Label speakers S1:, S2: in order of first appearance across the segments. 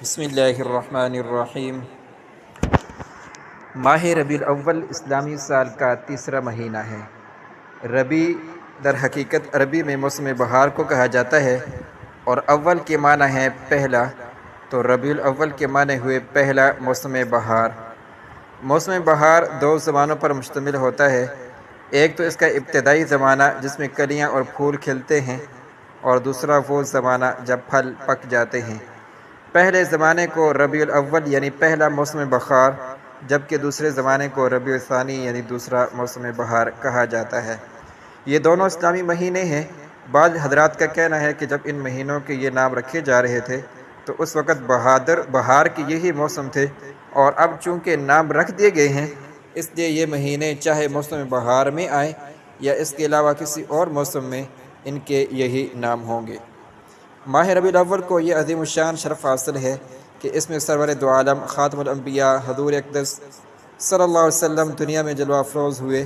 S1: بسم اللہ الرحمن الرحیم۔ ماہ ربیع الاول اسلامی سال کا تیسرا مہینہ ہے۔ ربیع در حقیقت عربی میں موسم بہار کو کہا جاتا ہے اور اول کے معنی ہے پہلا، تو ربیع الاول کے معنی ہوئے پہلا موسم بہار۔ موسم بہار دو زمانوں پر مشتمل ہوتا ہے، ایک تو اس کا ابتدائی زمانہ جس میں کلیاں اور پھول کھلتے ہیں، اور دوسرا وہ زمانہ جب پھل پک جاتے ہیں۔ پہلے زمانے کو ربیع الاول یعنی پہلا موسم بہار، جبکہ دوسرے زمانے کو ربیع الثانی یعنی دوسرا موسم بہار کہا جاتا ہے۔ یہ دونوں اسلامی مہینے ہیں۔ بعض حضرات کا کہنا ہے کہ جب ان مہینوں کے یہ نام رکھے جا رہے تھے تو اس وقت بہار کے یہی موسم تھے، اور اب چونکہ نام رکھ دیے گئے ہیں اس لیے یہ مہینے چاہے موسم بہار میں آئیں یا اس کے علاوہ کسی اور موسم میں ان کے یہی نام ہوں گے۔ ماہ ربیع الاول کو یہ عظیم الشان شرف حاصل ہے کہ اس میں سرور دو عالم خاتم الانبیاء حضور اقدس صلی اللہ علیہ وسلم دنیا میں جلوہ افروز ہوئے،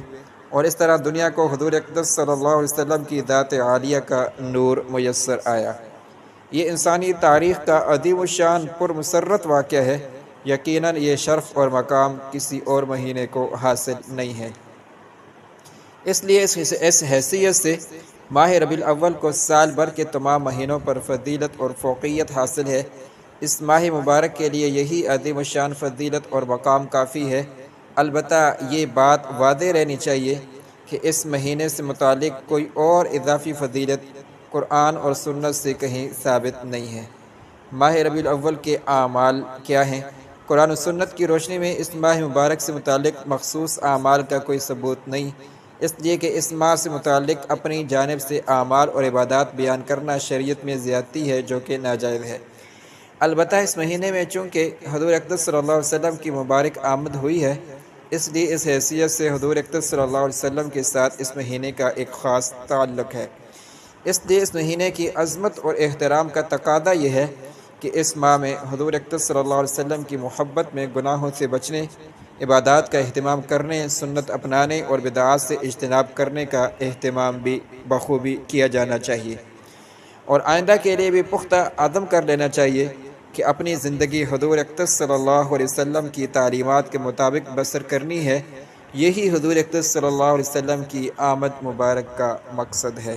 S1: اور اس طرح دنیا کو حضور اقدس صلی اللہ علیہ وسلم کی ذات عالیہ کا نور میسر آیا۔ یہ انسانی تاریخ کا عظیم الشان پر مسرت واقعہ ہے۔ یقیناً یہ شرف اور مقام کسی اور مہینے کو حاصل نہیں ہے۔ اس لیے اس حیثیت سے ماہ ربیع الاول کو سال بھر کے تمام مہینوں پر فضیلت اور فوقیت حاصل ہے۔ اس ماہ مبارک کے لیے یہی عظیم الشان فضیلت اور مقام کافی ہے۔ البتہ یہ بات واضح رہنی چاہیے کہ اس مہینے سے متعلق کوئی اور اضافی فضیلت قرآن اور سنت سے کہیں ثابت نہیں ہے۔ ماہ ربیع الاول کے اعمال کیا ہیں؟ قرآن و سنت کی روشنی میں اس ماہ مبارک سے متعلق مخصوص اعمال کا کوئی ثبوت نہیں، اس لیے کہ اس ماہ سے متعلق اپنی جانب سے اعمال اور عبادات بیان کرنا شریعت میں زیادتی ہے جو کہ ناجائز ہے۔ البتہ اس مہینے میں چونکہ حضور اقدس صلی اللہ علیہ وسلم کی مبارک آمد ہوئی ہے، اس لیے اس حیثیت سے حضور اقدس صلی اللہ علیہ وسلم کے ساتھ اس مہینے کا ایک خاص تعلق ہے۔ اس لیے اس مہینے کی عظمت اور احترام کا تقاضا یہ ہے کہ اس ماہ میں حضور اقدس صلی اللہ علیہ وسلم کی محبت میں گناہوں سے بچنے، عبادات کا اہتمام کرنے، سنت اپنانے اور بدعات سے اجتناب کرنے کا اہتمام بھی بخوبی کیا جانا چاہیے، اور آئندہ کے لیے بھی پختہ عزم کر لینا چاہیے کہ اپنی زندگی حضور اقدس صلی اللہ علیہ وسلم کی تعلیمات کے مطابق بسر کرنی ہے۔ یہی حضور اقدس صلی اللہ علیہ وسلم کی آمد مبارک کا مقصد ہے۔